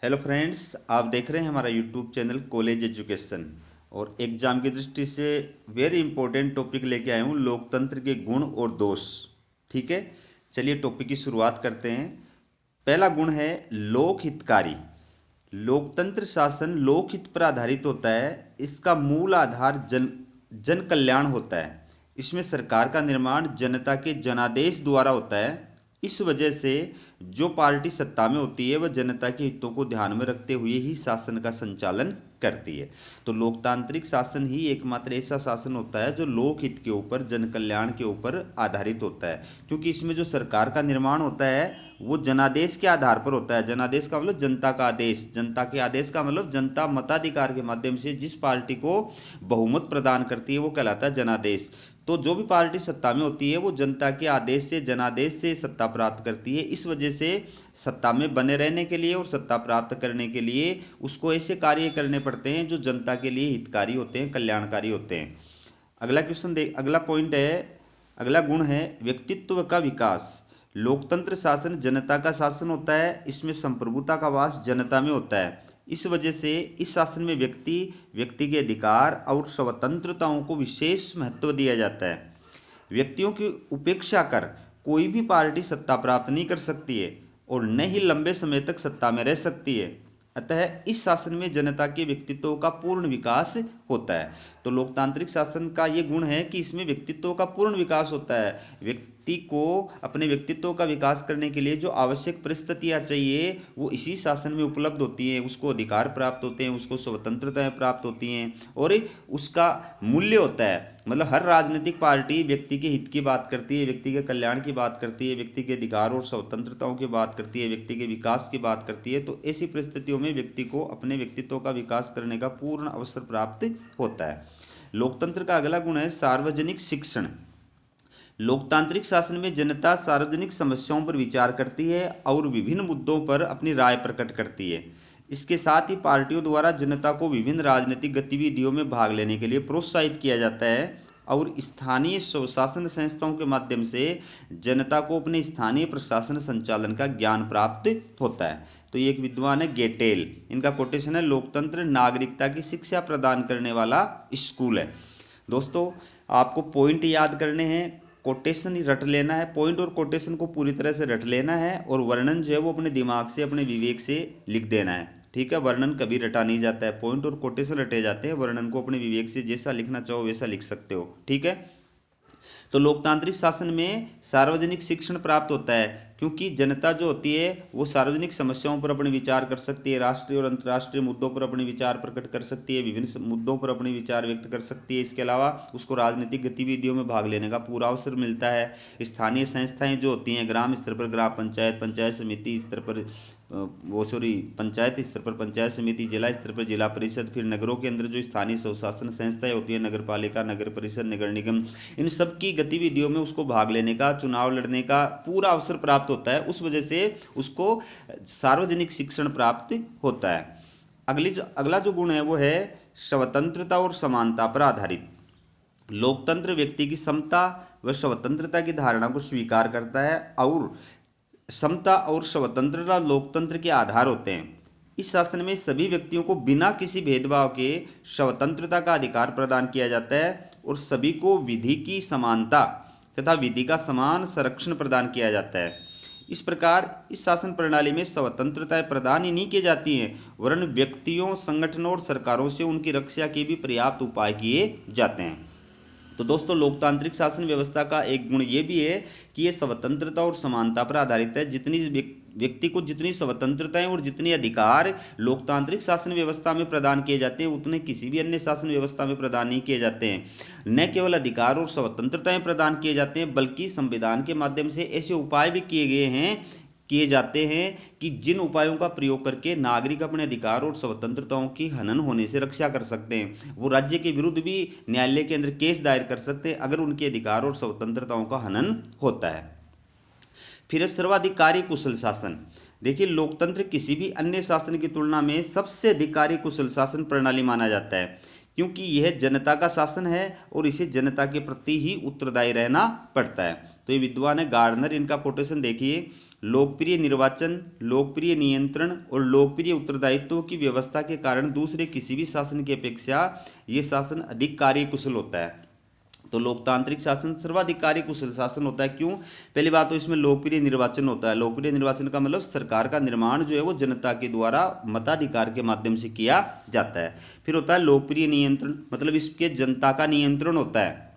Hello friends, आप देख रहे हैं हमारा यूट्यूब चैनल कॉलेज एजुकेशन। और एग्जाम की दृष्टि से वेरी इंपॉर्टेंट टॉपिक लेके आया हूँ, लोकतंत्र के गुण और दोष। ठीक है, चलिए टॉपिक की शुरुआत करते हैं। पहला गुण है लोक हितकारी। लोकतंत्र शासन लोकहित पर आधारित होता है। इसका मूल आधार जन कल्याण होता है। इसमें सरकार का निर्माण जनता के जनादेश द्वारा होता है। इस वजह से जो पार्टी सत्ता में होती है वह जनता के हितों को ध्यान में रखते हुए ही शासन का संचालन करती है। तो लोकतांत्रिक शासन ही एकमात्र ऐसा शासन होता है जो लोकहित के ऊपर, जन कल्याण के ऊपर आधारित होता है। क्योंकि इसमें जो सरकार का निर्माण होता है वो जनादेश के आधार पर होता है। जनादेश का मतलब जनता का आदेश, जनता के आदेश का मतलब जनता मताधिकार के माध्यम से जिस पार्टी को बहुमत प्रदान करती है वो कहलाता है जनादेश। तो जो भी पार्टी सत्ता में होती है वो जनता के आदेश से, जनादेश से सत्ता प्राप्त करती है। इस वजह से सत्ता में बने रहने के लिए और सत्ता प्राप्त करने के लिए उसको ऐसे कार्य करने पड़ते हैं जो जनता के लिए हितकारी होते हैं, कल्याणकारी होते हैं। अगला क्वेश्चन देख, अगला पॉइंट है, अगला गुण है व्यक्तित्व का विकास। लोकतंत्र शासन जनता का शासन होता है। इसमें संप्रभुता का वास जनता में होता है। इस वजह से इस शासन में व्यक्ति के अधिकार और स्वतंत्रताओं को विशेष महत्व दिया जाता है। व्यक्तियों की उपेक्षा कर कोई भी पार्टी सत्ता प्राप्त नहीं कर सकती है और न ही लंबे समय तक सत्ता में रह सकती है। अतः इस शासन में जनता के व्यक्तित्व का पूर्ण विकास होता है। तो लोकतांत्रिक शासन का ये गुण है कि इसमें व्यक्तित्व का पूर्ण विकास होता है। व्यक्ति को अपने व्यक्तित्व का विकास करने के लिए जो आवश्यक परिस्थितियां चाहिए वो इसी शासन में उपलब्ध होती हैं। उसको अधिकार प्राप्त होते हैं, उसको स्वतंत्रताएं प्राप्त होती हैं और उसका मूल्य होता है। मतलब हर राजनीतिक पार्टी व्यक्ति के हित की बात करती है, व्यक्ति के कल्याण की बात करती है, व्यक्ति के अधिकार और स्वतंत्रताओं की बात करती है, व्यक्ति के विकास की बात करती है। तो ऐसी परिस्थितियों में व्यक्ति को अपने व्यक्तित्व का विकास करने का पूर्ण अवसर प्राप्त होता है। लोकतंत्र का अगला गुण है सार्वजनिक शिक्षण। लोकतांत्रिक शासन में जनता सार्वजनिक समस्याओं पर विचार करती है और विभिन्न मुद्दों पर अपनी राय प्रकट करती है। इसके साथ ही पार्टियों द्वारा जनता को विभिन्न राजनीतिक गतिविधियों में भाग लेने के लिए प्रोत्साहित किया जाता है और स्थानीय स्वशासन संस्थाओं के माध्यम से जनता को अपने स्थानीय प्रशासन संचालन का ज्ञान प्राप्त होता है। तो ये एक विद्वान है गेटेल, इनका कोटेशन है, लोकतंत्र नागरिकता की शिक्षा प्रदान करने वाला स्कूल है। दोस्तों, आपको पॉइंट याद करने हैं, कोटेशन ही रट लेना है। पॉइंट और कोटेशन को पूरी तरह से रट लेना है और वर्णन जो है वो अपने दिमाग से, अपने विवेक से लिख देना है। ठीक है, वर्णन कभी रटा नहीं जाता है, पॉइंट और कोटेशन रटे जाते हैं। वर्णन को अपने विवेक से जैसा लिखना चाहो वैसा लिख सकते हो। ठीक है, तो लोकतांत्रिक शासन में सार्वजनिक शिक्षण प्राप्त होता है क्योंकि जनता जो होती है वो सार्वजनिक समस्याओं पर अपने विचार कर सकती है, राष्ट्रीय और अंतर्राष्ट्रीय मुद्दों पर अपने विचार प्रकट कर सकती है, विभिन्न मुद्दों पर अपने विचार व्यक्त कर सकती है। इसके अलावा उसको राजनीतिक गतिविधियों में भाग लेने का पूरा अवसर मिलता है। स्थानीय संस्थाएं जो होती हैं, ग्राम स्तर पर ग्राम पंचायत, पंचायत समिति स्तर पर पंचायत स्तर पर पंचायत समिति, जिला स्तर पर जिला परिषद, फिर नगरों के अंदर जो स्थानीय स्वशासन संस्थाएं होती हैं, नगर पालिका, नगर परिषद, नगर निगम, इन सब की गतिविधियों में उसको भाग लेने का, चुनाव लड़ने का पूरा अवसर प्राप्त होता है। उस वजह से उसको सार्वजनिक शिक्षण प्राप्त होता है। अगला जो गुण है वो है स्वतंत्रता और समानता पर आधारित। लोकतंत्र व्यक्ति की समता व स्वतंत्रता की धारणा को स्वीकार करता है और समता और स्वतंत्रता लोकतंत्र के आधार होते हैं। इस शासन में सभी व्यक्तियों को बिना किसी भेदभाव के स्वतंत्रता का अधिकार प्रदान किया जाता है और सभी को विधि की समानता तथा विधि का समान संरक्षण प्रदान किया जाता है। इस प्रकार इस शासन प्रणाली में स्वतंत्रताएं प्रदान ही नहीं की जाती हैं, वरन व्यक्तियों, संगठनों और सरकारों से उनकी रक्षा के भी पर्याप्त उपाय किए जाते हैं। तो दोस्तों, लोकतांत्रिक शासन व्यवस्था का एक गुण ये भी है कि ये स्वतंत्रता और समानता पर आधारित है। जितनी व्यक्ति को जितनी स्वतंत्रताएं और जितने अधिकार लोकतांत्रिक शासन व्यवस्था में प्रदान किए जाते हैं उतने किसी भी अन्य शासन व्यवस्था में प्रदान नहीं किए जाते हैं। न केवल अधिकार और स्वतंत्रताएं प्रदान किए जाते हैं बल्कि संविधान के माध्यम से ऐसे उपाय भी किए जाते हैं कि जिन उपायों का प्रयोग करके नागरिक अपने अधिकार और स्वतंत्रताओं की हनन होने से रक्षा कर सकते हैं। वो राज्य के विरुद्ध भी न्यायालय के अंदर केस दायर कर सकते हैं अगर उनके अधिकार और स्वतंत्रताओं का हनन होता है। फिर सर्वाधिक कार्यकुशल शासन। देखिए, लोकतंत्र किसी भी अन्य शासन की तुलना में सबसे अधिक कार्यकुशल शासन प्रणाली माना जाता है क्योंकि यह जनता का शासन है और इसे जनता के प्रति ही उत्तरदायी रहना पड़ता है। तो ये विद्वान है गार्डनर, इनका कोटेशन देखिए, लोकप्रिय निर्वाचन, लोकप्रिय नियंत्रण और लोकप्रिय उत्तरदायित्व की व्यवस्था के कारण दूसरे किसी भी शासन की अपेक्षा ये शासन अधिक कार्यकुशल होता है। तो लोकतांत्रिक शासन सर्वाधिक कार्यकुशल शासन होता है। क्यों? पहली बात तो इसमें लोकप्रिय निर्वाचन होता है। लोकप्रिय निर्वाचन का मतलब सरकार का निर्माण जो है वो जनता के द्वारा मताधिकार के माध्यम से किया जाता है। फिर होता है लोकप्रिय नियंत्रण, मतलब इसके जनता का नियंत्रण होता है।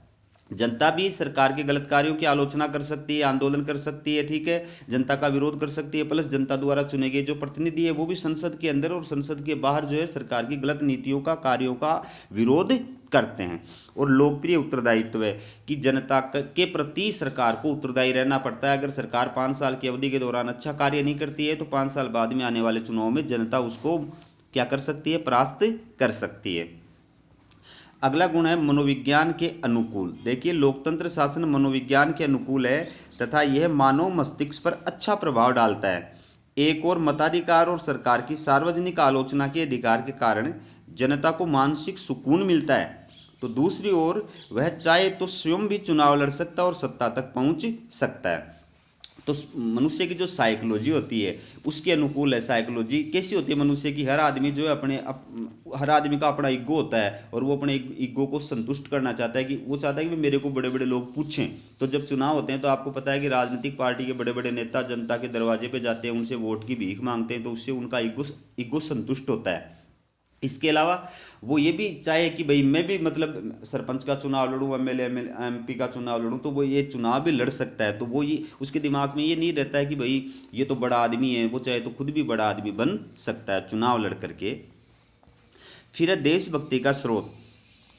जनता भी सरकार के गलत कार्यों की आलोचना कर सकती है, आंदोलन कर सकती है, ठीक है, जनता का विरोध कर सकती है। प्लस जनता द्वारा चुने गए जो प्रतिनिधि है वो भी संसद के अंदर और संसद के बाहर जो है सरकार की गलत नीतियों का, कार्यों का विरोध करते हैं। और लोकप्रिय उत्तरदायित्व है कि जनता के प्रति सरकार को उत्तरदायी रहना पड़ता है। अगर सरकार 5 साल की अवधि के दौरान अच्छा कार्य नहीं करती है तो 5 साल बाद में आने वाले चुनाव में जनता उसको क्या कर सकती है? परास्त कर सकती है। अगला गुण है मनोविज्ञान के अनुकूल। देखिए लोकतंत्र शासन मनोविज्ञान के अनुकूल है तथा यह मानव मस्तिष्क पर अच्छा प्रभाव डालता है। एक और मताधिकार और सरकार की सार्वजनिक आलोचना के अधिकार के कारण जनता को मानसिक सुकून मिलता है, तो दूसरी ओर वह चाहे तो स्वयं भी चुनाव लड़ सकता है और सत्ता तक पहुंच सकता है। तो मनुष्य की जो साइकोलॉजी होती है उसके अनुकूल है। साइकोलॉजी कैसी होती है मनुष्य की? हर आदमी जो है हर आदमी का अपना ईगो होता है और वो अपने ईगो को संतुष्ट करना चाहता है कि वो चाहता है कि मेरे को बड़े बड़े लोग पूछें। तो जब चुनाव होते हैं तो आपको पता है कि राजनीतिक पार्टी के बड़े बड़े नेता जनता के दरवाजे पे जाते हैं, उनसे वोट की भीख मांगते हैं, तो उससे उनका ईगो संतुष्ट होता है। इसके अलावा वो ये भी चाहे कि भाई मैं भी मतलब सरपंच का चुनाव लड़ूं, एमएलए एमपी का चुनाव लड़ूं, तो वो ये चुनाव भी लड़ सकता है। तो वो ये उसके दिमाग में ये नहीं रहता है कि भाई ये तो बड़ा आदमी है, वो चाहे तो खुद भी बड़ा आदमी बन सकता है चुनाव लड़ करके। फिर है देशभक्ति का स्रोत।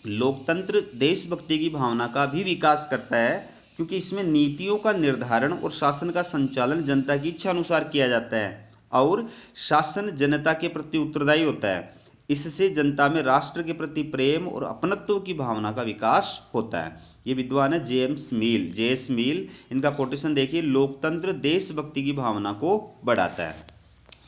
लोकतंत्र देशभक्ति की भावना का भी विकास करता है क्योंकि इसमें नीतियों का निर्धारण और शासन का संचालन जनता की इच्छा अनुसार किया जाता है और शासन जनता के प्रति उत्तरदायी होता है। इससे जनता में राष्ट्र के प्रति प्रेम और अपनत्व की भावना का विकास होता है। ये विद्वान है जेएस मील, इनका कोटेशन देखिए, लोकतंत्र देशभक्ति की भावना को बढ़ाता है।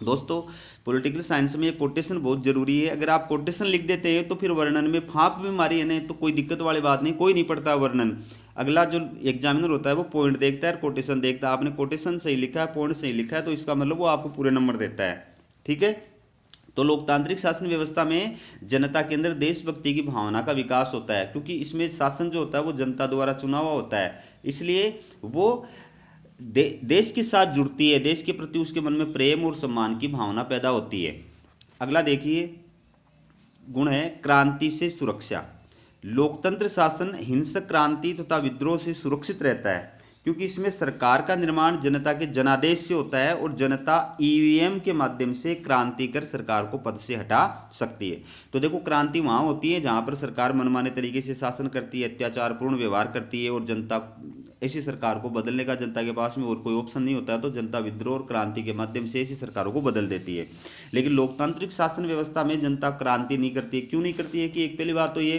दोस्तों पॉलिटिकल साइंस में ये कोटेशन बहुत जरूरी है। अगर आप कोटेशन लिख देते हैं तो फिर वर्णन में फाँप भी मारी है नहीं तो कोई दिक्कत वाली बात नहीं, कोई नहीं पढ़ता वर्णन। अगला जो एग्जामिनर होता है वो पॉइंट देखता है, कोटेशन देखता है। आपने कोटेशन सही लिखा है, पॉइंट सही लिखा है, तो इसका मतलब वो आपको पूरे नंबर देता है, ठीक है। तो लोकतांत्रिक शासन व्यवस्था में जनता के अंदर देशभक्ति की भावना का विकास होता है क्योंकि इसमें शासन जो होता है वो जनता द्वारा चुना हुआ होता है, इसलिए वो देश के साथ जुड़ती है, देश के प्रति उसके मन में प्रेम और सम्मान की भावना पैदा होती है। अगला देखिए गुण है क्रांति से सुरक्षा। लोकतंत्र शासन हिंसक क्रांति तथा विद्रोह से सुरक्षित रहता है क्योंकि इसमें सरकार का निर्माण जनता के जनादेश से होता है और जनता ईवीएम के माध्यम से क्रांति कर सरकार को पद से हटा सकती है। तो देखो क्रांति वहाँ होती है जहाँ पर सरकार मनमाने तरीके से शासन करती है, अत्याचारपूर्ण व्यवहार करती है और जनता ऐसी सरकार को बदलने का जनता के पास में और कोई ऑप्शन नहीं होता है, तो जनता विद्रोह और क्रांति के माध्यम से ऐसी सरकारों को बदल देती है। लेकिन लोकतांत्रिक शासन व्यवस्था में जनता क्रांति नहीं करती है। क्यों नहीं करती है? कि एक पहली बात तो ये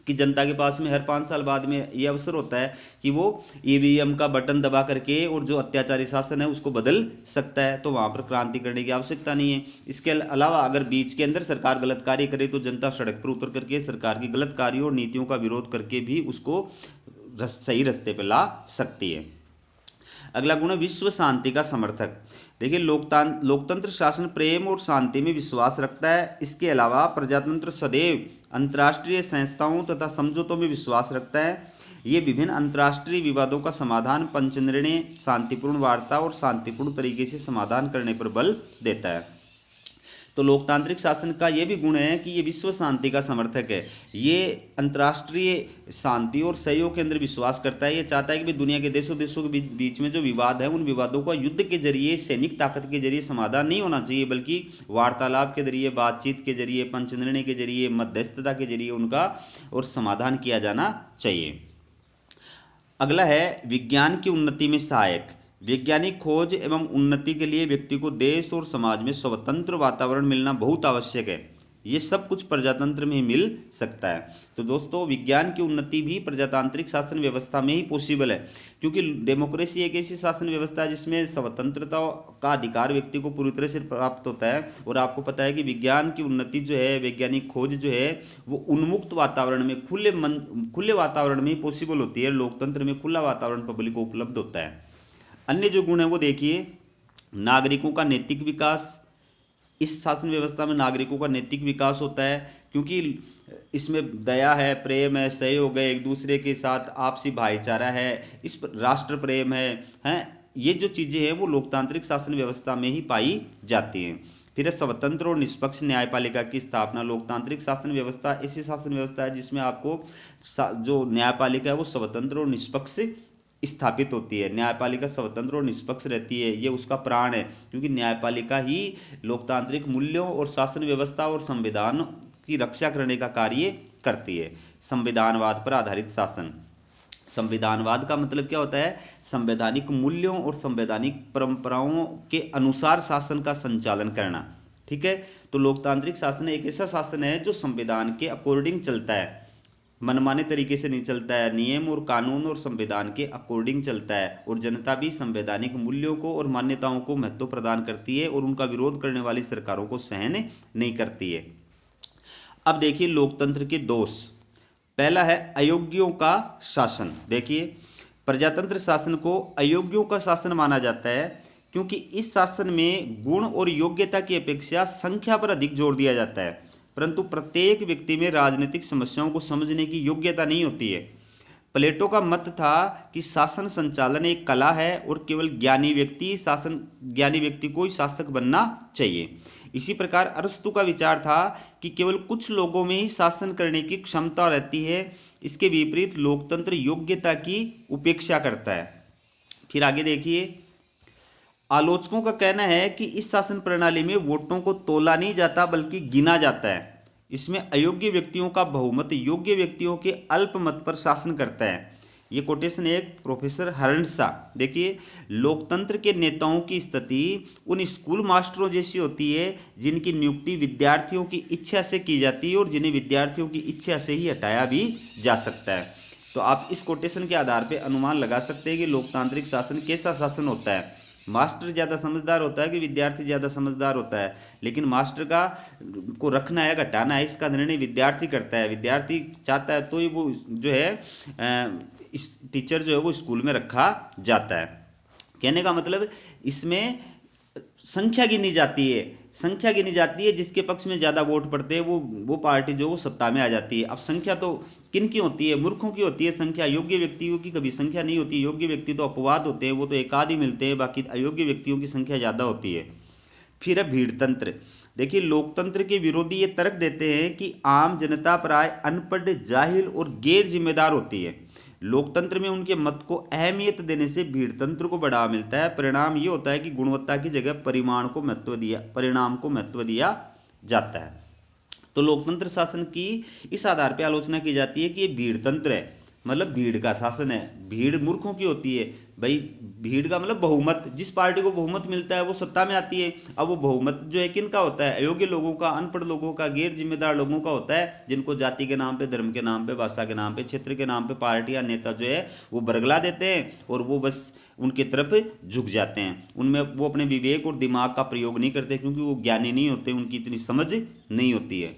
कि जनता के पास में हर 5 साल बाद में ये अवसर होता है कि वो ईवीएम का बटन दबा करके और जो अत्याचारी शासन है उसको बदल सकता है, तो वहाँ पर क्रांति करने की आवश्यकता नहीं है। इसके अलावा अगर बीच के अंदर सरकार गलत कार्य करे तो जनता सड़क पर उतर करके सरकार की गलत कार्यों और नीतियों का विरोध करके भी उसको सही रास्ते पर ला सकती है। अगला गुण है विश्व शांति का समर्थक। देखिए लोकतंत्र शासन प्रेम और शांति में विश्वास रखता है। इसके अलावा प्रजातंत्र सदैव अंतर्राष्ट्रीय संस्थाओं तथा समझौतों में विश्वास रखता है। ये विभिन्न अंतर्राष्ट्रीय विवादों का समाधान, पंचनिर्णय, शांतिपूर्ण वार्ता और शांतिपूर्ण तरीके से समाधान करने पर बल देता है। तो लोकतांत्रिक शासन का ये भी गुण है कि ये विश्व शांति का समर्थक है। ये अंतर्राष्ट्रीय शांति और सहयोग के अंदर विश्वास करता है। ये चाहता है कि दुनिया के देशों के बीच में जो विवाद है उन विवादों का युद्ध के जरिए, सैनिक ताकत के जरिए समाधान नहीं होना चाहिए, बल्कि वार्तालाप के जरिए, बातचीत के जरिए, पंचनिर्णय के जरिए, मध्यस्थता के जरिए उनका और समाधान किया जाना चाहिए। अगला है विज्ञान की उन्नति में सहायक। वैज्ञानिक खोज एवं उन्नति के लिए व्यक्ति को देश और समाज में स्वतंत्र वातावरण मिलना बहुत आवश्यक है। ये सब कुछ प्रजातंत्र में ही मिल सकता है। तो दोस्तों विज्ञान की उन्नति भी प्रजातांत्रिक शासन व्यवस्था में ही पॉसिबल है, क्योंकि डेमोक्रेसी एक ऐसी शासन व्यवस्था है जिसमें स्वतंत्रता का अधिकार व्यक्ति को पूरी तरह से प्राप्त होता है। और आपको पता है कि विज्ञान की उन्नति जो है, वैज्ञानिक खोज जो है, वो उन्मुक्त वातावरण में, खुले वातावरण में ही पॉसिबल होती है। लोकतंत्र में खुला वातावरण पब्लिक को उपलब्ध होता है। अन्य जो गुण है वो देखिए, नागरिकों का नैतिक विकास। इस शासन व्यवस्था में नागरिकों का नैतिक विकास होता है, क्योंकि इसमें दया है, प्रेम है, सहयोग है, एक दूसरे के साथ आपसी भाईचारा है, इस पर राष्ट्र प्रेम है। ये जो चीज़ें हैं वो लोकतांत्रिक शासन व्यवस्था में ही पाई जाती हैं। फिर है स्वतंत्र और निष्पक्ष न्यायपालिका की स्थापना। लोकतांत्रिक शासन व्यवस्था ऐसी शासन व्यवस्था है जिसमें आपको जो न्यायपालिका है वो स्वतंत्र और निष्पक्ष स्थापित होती है। न्यायपालिका स्वतंत्र और निष्पक्ष रहती है, ये उसका प्राण है, क्योंकि न्यायपालिका ही लोकतांत्रिक मूल्यों और शासन व्यवस्था और संविधान की रक्षा करने का कार्य करती है। संविधानवाद पर आधारित शासन। संविधानवाद का मतलब क्या होता है? संवैधानिक मूल्यों और संवैधानिक परंपराओं के अनुसार शासन का संचालन करना। ठीक है, तो लोकतांत्रिक शासन एक ऐसा शासन है जो संविधान के अकॉर्डिंग चलता है, मनमाने तरीके से नहीं चलता है, नियम और कानून और संविधान के अकॉर्डिंग चलता है। और जनता भी संवैधानिक मूल्यों को और मान्यताओं को महत्व प्रदान करती है और उनका विरोध करने वाली सरकारों को सहन नहीं करती है। अब देखिए लोकतंत्र के दोष। पहला है अयोग्यों का शासन। देखिए प्रजातंत्र शासन को अयोग्यों का शासन माना जाता है, क्योंकि इस शासन में गुण और योग्यता की अपेक्षा संख्या पर अधिक जोर दिया जाता है, परंतु प्रत्येक व्यक्ति में राजनीतिक समस्याओं को समझने की योग्यता नहीं होती है। प्लेटो का मत था कि शासन संचालन एक कला है और केवल ज्ञानी व्यक्ति को ही शासक बनना चाहिए। इसी प्रकार अरस्तु का विचार था कि केवल कुछ लोगों में ही शासन करने की क्षमता रहती है। इसके विपरीत लोकतंत्र योग्यता की उपेक्षा करता है। फिर आगे देखिए, आलोचकों का कहना है कि इस शासन प्रणाली में वोटों को तोला नहीं जाता बल्कि गिना जाता है। इसमें अयोग्य व्यक्तियों का बहुमत योग्य व्यक्तियों के अल्प मत पर शासन करता है। ये कोटेशन एक प्रोफेसर हर्नसा। देखिए लोकतंत्र के नेताओं की स्थिति उन स्कूल मास्टरों जैसी होती है जिनकी नियुक्ति विद्यार्थियों की इच्छा से की जाती है और जिन्हें विद्यार्थियों की इच्छा से ही हटाया भी जा सकता है। तो आप इस कोटेशन के आधार पर अनुमान लगा सकते हैं कि लोकतांत्रिक शासन कैसा शासन होता है। मास्टर ज़्यादा समझदार होता है कि विद्यार्थी ज़्यादा समझदार होता है, लेकिन मास्टर को रखना है घटाना है इसका निर्णय विद्यार्थी करता है। विद्यार्थी चाहता है तो ही वो जो है इस टीचर जो है वो स्कूल में रखा जाता है। कहने का मतलब इसमें संख्या गिनी जाती है, जिसके पक्ष में ज़्यादा वोट पड़ते हैं वो पार्टी जो वो सत्ता में आ जाती है। अब संख्या तो किन की होती है? मूर्खों की होती है संख्या। योग्य व्यक्तियों की कभी संख्या नहीं होती। योग्य व्यक्ति तो अपवाद होते हैं, वो तो एक आध ही मिलते हैं, बाकी अयोग्य व्यक्तियों की संख्या ज़्यादा होती है। फिर है भीड़ तंत्र। देखिए लोकतंत्र के विरोधी ये तर्क देते हैं कि आम जनता प्राय अनपढ़, जाहिल और गैर जिम्मेदार होती है। लोकतंत्र में उनके मत को अहमियत देने से भीड़ तंत्र को बढ़ावा मिलता है। परिणाम ये होता है कि गुणवत्ता की जगह परिणाम को महत्व दिया जाता है। तो लोकतंत्र शासन की इस आधार पर आलोचना की जाती है कि ये भीड़ तंत्र है, मतलब भीड़ का शासन है। भीड़ मूर्खों की होती है भाई। भीड़ का मतलब बहुमत, जिस पार्टी को बहुमत मिलता है वो सत्ता में आती है। अब वो बहुमत जो है किन का होता है? अयोग्य लोगों का, अनपढ़ लोगों का, गैर जिम्मेदार लोगों का होता है, जिनको जाति के नाम पे, धर्म के नाम पे, भाषा के नाम पे, क्षेत्र के नाम पे पार्टियां, नेता जो है वो बरगला देते हैं और वो बस उनकी तरफ झुक जाते हैं। उनमें वो अपने विवेक और दिमाग का प्रयोग नहीं करते, क्योंकि वो ज्ञानी नहीं होते, उनकी इतनी समझ नहीं होती है।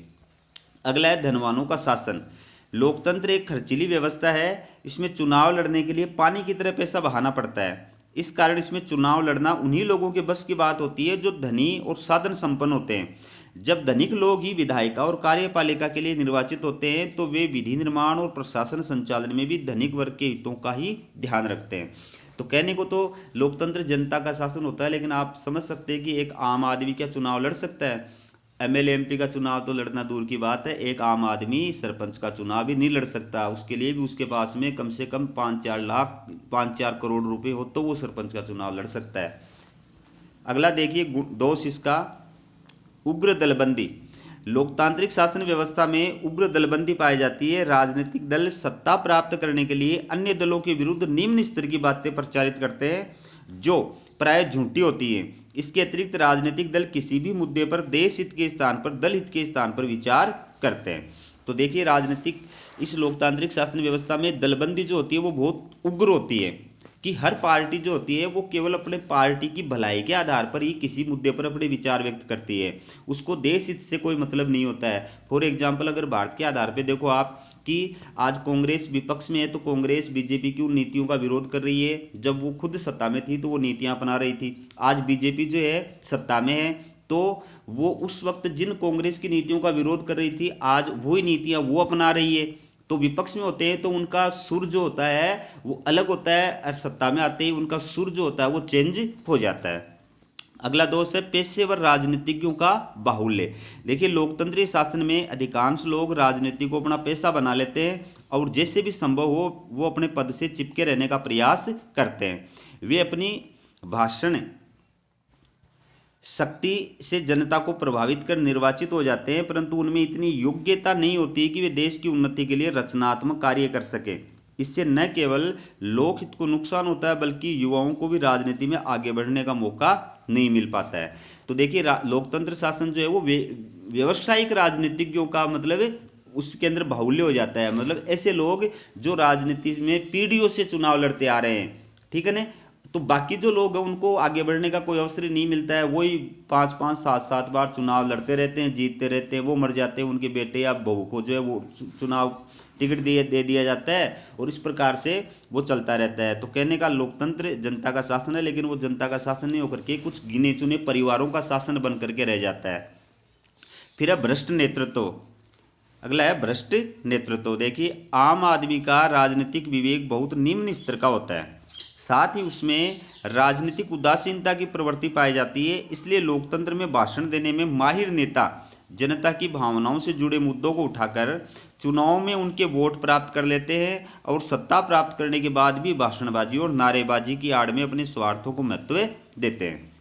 अगला है धनवानों का शासन। लोकतंत्र एक खर्चीली व्यवस्था है। इसमें चुनाव लड़ने के लिए पानी की तरह पैसा बहाना पड़ता है। इस कारण इसमें चुनाव लड़ना उन्हीं लोगों के बस की बात होती है जो धनी और साधन संपन्न होते हैं। जब धनिक लोग ही विधायिका और कार्यपालिका के लिए निर्वाचित होते हैं तो वे विधि निर्माण और प्रशासन संचालन में भी धनिक वर्ग के हितों का ही ध्यान रखते हैं। तो कहने को तो लोकतंत्र जनता का शासन होता है, लेकिन आप समझ सकते हैं कि एक आम आदमी क्या चुनाव लड़ सकता है? एमएलए एमपी का चुनाव तो लड़ना दूर की बात है, एक आम आदमी सरपंच का चुनाव भी नहीं लड़ सकता। उसके लिए भी उसके पास में कम से कम 5-4 करोड़ रुपए हो तो वो सरपंच का चुनाव लड़ सकता है। अगला देखिए दोष इसका, उग्र दलबंदी। लोकतांत्रिक शासन व्यवस्था में उग्र दलबंदी पाई जाती है। राजनीतिक दल सत्ता प्राप्त करने के लिए अन्य दलों के विरुद्ध निम्न स्तर की बातें प्रचारित करते हैं जो प्राय झूठी होती हैं। इसके अतिरिक्त राजनीतिक दल किसी भी मुद्दे पर देश हित के स्थान पर दल हित के स्थान पर विचार करते हैं। तो देखिए राजनीतिक इस लोकतांत्रिक शासन व्यवस्था में दलबंदी जो होती है वो बहुत उग्र होती है कि हर पार्टी जो होती है वो केवल अपने पार्टी की भलाई के आधार पर ही किसी मुद्दे पर अपने विचार व्यक्त करती है, उसको देश हित से कोई मतलब नहीं होता है। फॉर एग्जाम्पल अगर भारत के आधार पर देखो आप कि आज कांग्रेस विपक्ष में है तो कांग्रेस बीजेपी की उन नीतियों का विरोध कर रही है, जब वो खुद सत्ता में थी तो वो नीतियां अपना रही थी। आज बीजेपी जो है सत्ता में है तो वो उस वक्त जिन कांग्रेस की नीतियों का विरोध कर रही थी आज वही नीतियां वो अपना रही है। तो विपक्ष में होते हैं तो उनका सुर जो होता है वो अलग होता है, और सत्ता में आते ही उनका सुर जो होता है वो चेंज हो जाता है। अगला दोष है पेशेवर राजनीतिज्ञों का बाहुल्य। देखिए लोकतंत्रीय शासन में अधिकांश लोग राजनीति को अपना पेशा बना लेते हैं और जैसे भी संभव हो वो अपने पद से चिपके रहने का प्रयास करते हैं। वे अपनी भाषण शक्ति से जनता को प्रभावित कर निर्वाचित हो जाते हैं, परंतु उनमें इतनी योग्यता नहीं होती कि वे देश की उन्नति के लिए रचनात्मक कार्य कर सके। इससे न केवल लोकहित को नुकसान होता है बल्कि युवाओं को भी राजनीति में आगे बढ़ने का मौका नहीं मिल पाता है। तो देखिए लोकतंत्र शासन जो है वो व्यवसायिक राजनीतिज्ञों का मतलब उसके अंदर बाहुल्य हो जाता है, मतलब ऐसे लोग जो राजनीति में पीढ़ियों से चुनाव लड़ते आ रहे हैं, ठीक है ना। तो बाकी जो लोग हैं उनको आगे बढ़ने का कोई अवसर ही नहीं मिलता है, वही 5-5 7-7 बार चुनाव लड़ते रहते हैं, जीतते रहते हैं, वो मर जाते हैं, उनके बेटे या बहू को जो है वो चुनाव टिकट दे दिया जाता है और इस प्रकार से वो चलता रहता है। तो कहने का लोकतंत्र जनता का शासन है, लेकिन वो जनता का शासन नहीं होकर के कुछ गिने चुने परिवारों का शासन बन करके रह जाता है। फिर है भ्रष्ट नेतृत्व। अगला है भ्रष्ट नेतृत्व। देखिए आम आदमी का राजनीतिक विवेक बहुत निम्न स्तर का होता है, साथ ही उसमें राजनीतिक उदासीनता की प्रवृत्ति पाई जाती है। इसलिए लोकतंत्र में भाषण देने में माहिर नेता जनता की भावनाओं से जुड़े मुद्दों को उठाकर चुनाव में उनके वोट प्राप्त कर लेते हैं और सत्ता प्राप्त करने के बाद भी भाषणबाजी और नारेबाजी की आड़ में अपने स्वार्थों को महत्व देते हैं।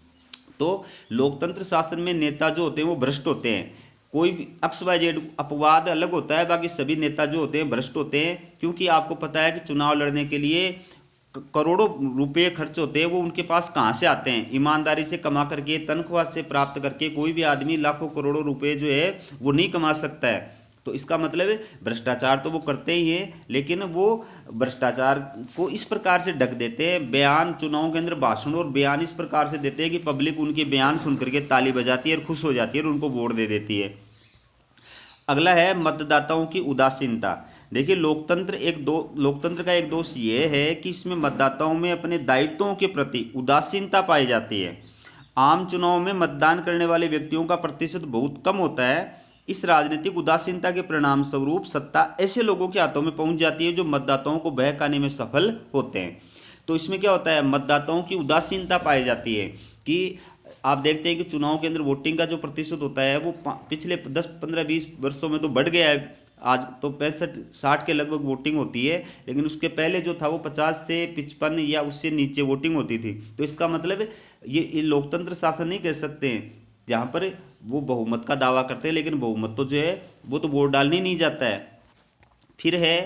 तो लोकतंत्र शासन में नेता जो होते हैं वो भ्रष्ट होते हैं। कोई भी XYZ अपवाद अलग होता है, बाकी सभी नेता जो होते हैं भ्रष्ट होते हैं, क्योंकि आपको पता है कि चुनाव लड़ने के लिए करोड़ों रुपए खर्च होते हैं, वो उनके पास कहाँ से आते हैं? ईमानदारी से कमा करके, तनख्वाह से प्राप्त करके कोई भी आदमी लाखों करोड़ों रुपए जो है वो नहीं कमा सकता है। तो इसका मतलब है भ्रष्टाचार तो वो करते ही हैं, लेकिन वो भ्रष्टाचार को इस प्रकार से ढक देते हैं, बयान चुनाव के अंदर भाषण और बयान इस प्रकार से देते हैं कि पब्लिक उनके बयान सुन करके ताली बजाती है और खुश हो जाती है और उनको वोट दे देती है। अगला है मतदाताओं की उदासीनता। देखिए लोकतंत्र का एक दोष ये है कि इसमें मतदाताओं में अपने दायित्वों के प्रति उदासीनता पाई जाती है। आम चुनाव में मतदान करने वाले व्यक्तियों का प्रतिशत बहुत कम होता है। इस राजनीतिक उदासीनता के परिणाम स्वरूप सत्ता ऐसे लोगों के हाथों में पहुंच जाती है जो मतदाताओं को बहकाने में सफल होते हैं। तो इसमें क्या होता है, मतदाताओं की उदासीनता पाई जाती है कि आप देखते हैं कि चुनाव के अंदर वोटिंग का जो प्रतिशत होता है वो पिछले 10-15-20 वर्षों में तो बढ़ गया है। आज तो 65-60 के लगभग वोटिंग होती है, लेकिन उसके पहले जो था वो 50 से 55 या उससे नीचे वोटिंग होती थी। तो इसका मतलब ये लोकतंत्र शासन नहीं कह सकते हैं, जहाँ पर वो बहुमत का दावा करते हैं लेकिन बहुमत तो जो है वो तो वोट डालने ही नहीं जाता है। फिर है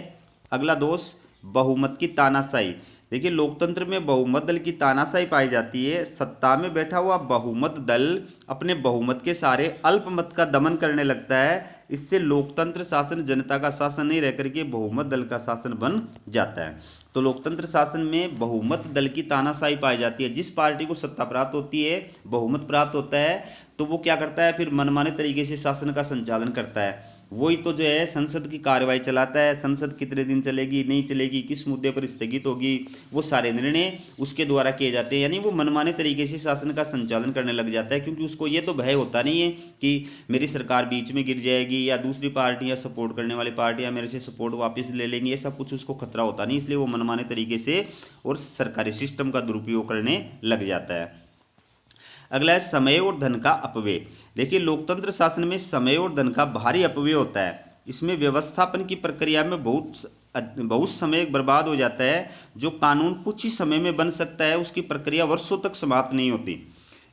अगला दोष बहुमत की तानाशाही। देखिए लोकतंत्र में बहुमत दल की तानाशाही पाई जाती है। सत्ता में बैठा हुआ बहुमत दल अपने बहुमत के सारे अल्पमत का दमन करने लगता है। इससे लोकतंत्र शासन जनता का शासन नहीं रह करके बहुमत दल का शासन बन जाता है। तो लोकतंत्र शासन में बहुमत दल की तानाशाही पाई जाती है। जिस पार्टी को सत्ता प्राप्त होती है, बहुमत प्राप्त होता है, तो वो क्या करता है, फिर मनमाने तरीके से शासन का संचालन करता है। वही तो जो है संसद की कार्रवाई चलाता है। संसद कितने दिन चलेगी, नहीं चलेगी, किस मुद्दे पर स्थगित होगी, वो सारे निर्णय उसके द्वारा किए जाते हैं। यानी वो मनमाने तरीके से शासन का संचालन करने लग जाता है, क्योंकि उसको ये तो भय होता नहीं है कि मेरी सरकार बीच में गिर जाएगी या दूसरी पार्टियां सपोर्ट करने वाली पार्टियां मेरे से सपोर्ट वापस ले लेंगी, ऐसा कुछ उसको खतरा होता नहीं। इसलिए वो मनमाने तरीके से और सरकारी सिस्टम का दुरुपयोग करने लग जाता है। अगला है समय और धन का अपव्यय। देखिए लोकतंत्र शासन में समय और धन का भारी अपव्यय होता है। इसमें व्यवस्थापन की प्रक्रिया में बहुत समय बर्बाद हो जाता है। जो कानून कुछ ही समय में बन सकता है उसकी प्रक्रिया वर्षों तक समाप्त नहीं होती।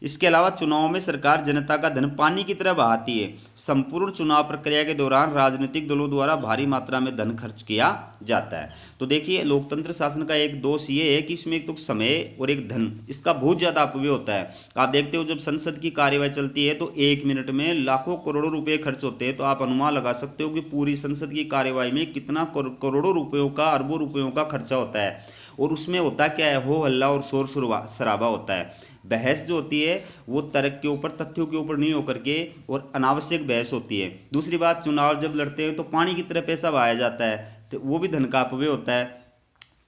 इसके अलावा चुनाव में सरकार जनता का धन पानी की तरह बहाती है। संपूर्ण चुनाव प्रक्रिया के दौरान राजनीतिक दलों द्वारा भारी मात्रा में धन खर्च किया जाता है। तो देखिए लोकतंत्र शासन का एक दोष ये है कि इसमें एक तो समय और एक धन, इसका बहुत ज़्यादा अपव्यय होता है। आप देखते हो जब संसद की कार्यवाही चलती है तो 1 मिनट में लाखों करोड़ों रुपए खर्च होते हैं। तो आप अनुमान लगा सकते हो कि पूरी संसद की कार्यवाही में कितना करोड़ों रुपयों का, अरबों रुपयों का खर्चा होता है। और उसमें होता क्या है, हो हल्ला और शोर शराबा होता है। बहस जो होती है वो तर्क के ऊपर, तथ्यों के ऊपर नहीं होकर के और अनावश्यक बहस होती है। दूसरी बात, चुनाव जब लड़ते हैं तो पानी की तरह पैसा बहाया जाता है, तो वो भी धन का अपव्यय होता है।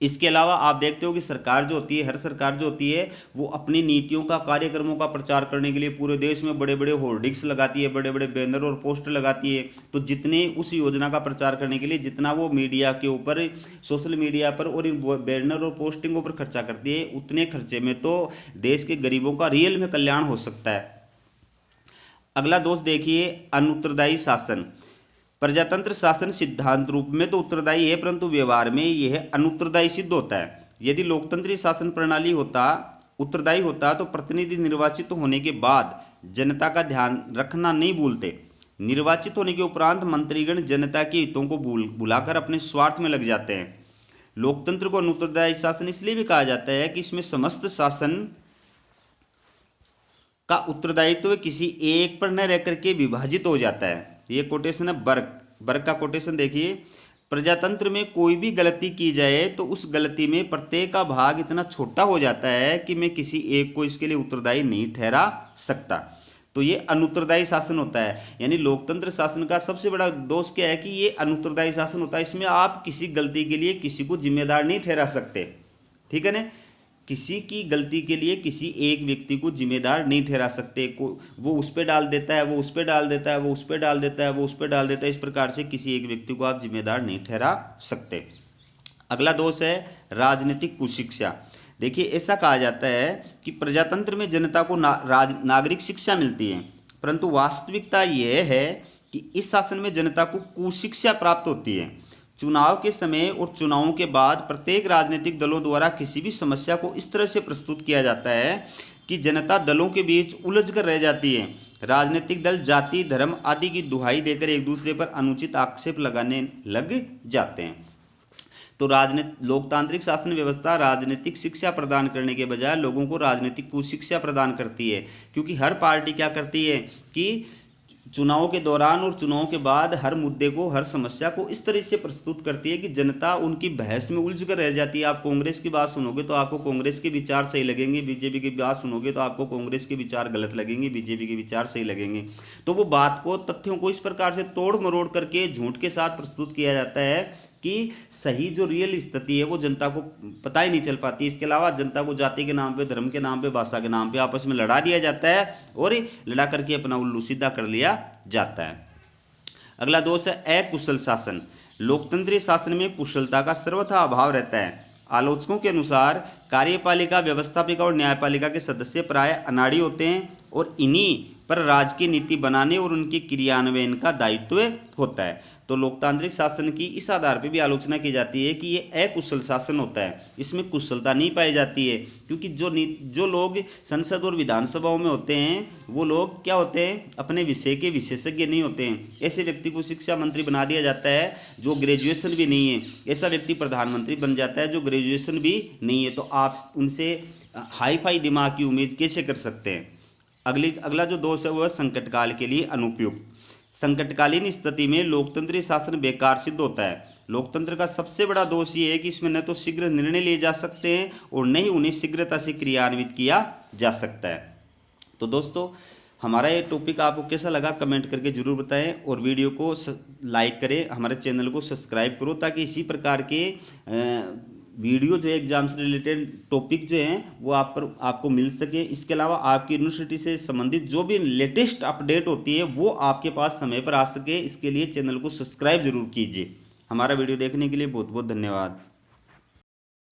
इसके अलावा आप देखते हो कि सरकार जो होती है, हर सरकार जो होती है वो अपनी नीतियों का, कार्यक्रमों का प्रचार करने के लिए पूरे देश में बड़े बड़े होर्डिंग्स लगाती है, बड़े बड़े बैनर और पोस्टर लगाती है। तो जितने उस योजना का प्रचार करने के लिए जितना वो मीडिया के ऊपर, सोशल मीडिया पर और इन बैनर और पोस्टिंगों पर खर्चा करती है, उतने खर्चे में तो देश के गरीबों का रियल में कल्याण हो सकता है। अगला दोष देखिए, अनुत्तरदायी शासन। प्रजातंत्र शासन सिद्धांत रूप में तो उत्तरदायी है, परंतु व्यवहार में यह अनुत्तरदायी सिद्ध होता है। यदि लोकतंत्रीय शासन प्रणाली उत्तरदायी होता तो प्रतिनिधि निर्वाचित होने के बाद जनता का ध्यान रखना नहीं भूलते। निर्वाचित होने के उपरांत मंत्रीगण जनता के हितों को भुलाकर अपने स्वार्थ में लग जाते हैं। लोकतंत्र को अनुत्तरदायी शासन इसलिए भी कहा जाता है कि इसमें समस्त शासन का उत्तरदायित्व किसी एक पर न रह करके विभाजित हो जाता है। ये कोटेशन है बर्ग का कोटेशन देखिए। प्रजातंत्र में कोई भी गलती की जाए तो उस गलती में प्रत्येक का भाग इतना छोटा हो जाता है कि मैं किसी एक को इसके लिए उत्तरदायी नहीं ठहरा सकता। तो ये अनुत्तरदायी शासन होता है। यानी लोकतंत्र शासन का सबसे बड़ा दोष क्या है कि ये अनुत्तरदायी शासन होता है। इसमें आप किसी गलती के लिए किसी को जिम्मेदार नहीं ठहरा सकते, ठीक है ना। किसी की गलती के लिए किसी एक व्यक्ति को जिम्मेदार नहीं ठहरा सकते। वो उस पर डाल देता है, वो उस पर डाल देता है, वो उस पर डाल देता है, वो उस पर डाल देता है। इस प्रकार से किसी एक व्यक्ति को आप जिम्मेदार नहीं ठहरा सकते। अगला दोष है राजनीतिक कुशिक्षा। देखिए ऐसा कहा जाता है कि प्रजातंत्र में जनता को नागरिक शिक्षा मिलती है, परंतु वास्तविकता यह है कि इस शासन में जनता को कुशिक्षा प्राप्त होती है। चुनाव के समय और चुनावों के बाद प्रत्येक राजनीतिक दलों द्वारा किसी भी समस्या को इस तरह से प्रस्तुत किया जाता है कि जनता दलों के बीच उलझ कर रह जाती है। राजनीतिक दल जाति, धर्म आदि की दुहाई देकर एक दूसरे पर अनुचित आक्षेप लगाने लग जाते हैं। तो लोकतांत्रिक शासन व्यवस्था राजनीतिक शिक्षा प्रदान करने के बजाय लोगों को राजनीतिक कुशिक्षा प्रदान करती है। क्योंकि हर पार्टी क्या करती है कि चुनाव के दौरान और चुनाव के बाद हर मुद्दे को, हर समस्या को इस तरह से प्रस्तुत करती है कि जनता उनकी बहस में उलझ कर रह जाती है। आप कांग्रेस की बात सुनोगे तो आपको कांग्रेस के विचार सही लगेंगे, बीजेपी की बात सुनोगे तो आपको कांग्रेस के विचार गलत लगेंगे, बीजेपी के विचार सही लगेंगे। तो वो बात को, तथ्यों को इस प्रकार से तोड़ मरोड़ करके झूठ के साथ प्रस्तुत किया जाता है कि सही जो रियल स्थिति है वो जनता को पता ही नहीं चल पाती। इसके अलावा जनता को जाति के नाम पे, धर्म के नाम पे, भाषा के नाम पे आपस में लड़ा दिया जाता है और लड़ा करके अपना उल्लू सीधा कर लिया जाता है। अगला दोष है अकुशल शासन। लोकतंत्रीय शासन में कुशलता का सर्वथा अभाव रहता है। आलोचकों के अनुसार कार्यपालिका, व्यवस्थापिका और न्यायपालिका के सदस्य प्राय अनाड़ी होते हैं और इन्हीं पर राजकीय नीति बनाने और उनके क्रियान्वयन का दायित्व होता है। तो लोकतांत्रिक शासन की इस आधार पर भी आलोचना की जाती है कि ये अकुशल शासन होता है, इसमें कुशलता नहीं पाई जाती है। क्योंकि जो लोग संसद और विधानसभाओं में होते हैं वो लोग क्या होते हैं, अपने विषय के विशेषज्ञ नहीं होते हैं। ऐसे व्यक्ति को शिक्षा मंत्री बना दिया जाता है जो ग्रेजुएशन भी नहीं है, ऐसा व्यक्ति प्रधानमंत्री बन जाता है जो ग्रेजुएशन भी नहीं है। तो आप उनसे हाई फाई दिमाग की उम्मीद कैसे कर सकते हैं। अगला जो दोष है वो है संकटकाल के लिए अनुपयुक्त। संकटकालीन स्थिति में लोकतंत्रीय शासन बेकार सिद्ध होता है। लोकतंत्र का सबसे बड़ा दोष ये है कि इसमें न तो शीघ्र निर्णय लिए जा सकते हैं और न ही उन्हें शीघ्रता से क्रियान्वित किया जा सकता है। तो दोस्तों हमारा ये टॉपिक आपको कैसा लगा कमेंट करके जरूर बताएं और वीडियो को लाइक करें, हमारे चैनल को सब्सक्राइब करो ताकि इसी प्रकार के वीडियो जो है एग्जाम से रिलेटेड टॉपिक जो हैं वो आपको मिल सके। इसके अलावा आपकी यूनिवर्सिटी से संबंधित जो भी लेटेस्ट अपडेट होती है वो आपके पास समय पर आ सके, इसके लिए चैनल को सब्सक्राइब जरूर कीजिए। हमारा वीडियो देखने के लिए बहुत बहुत धन्यवाद।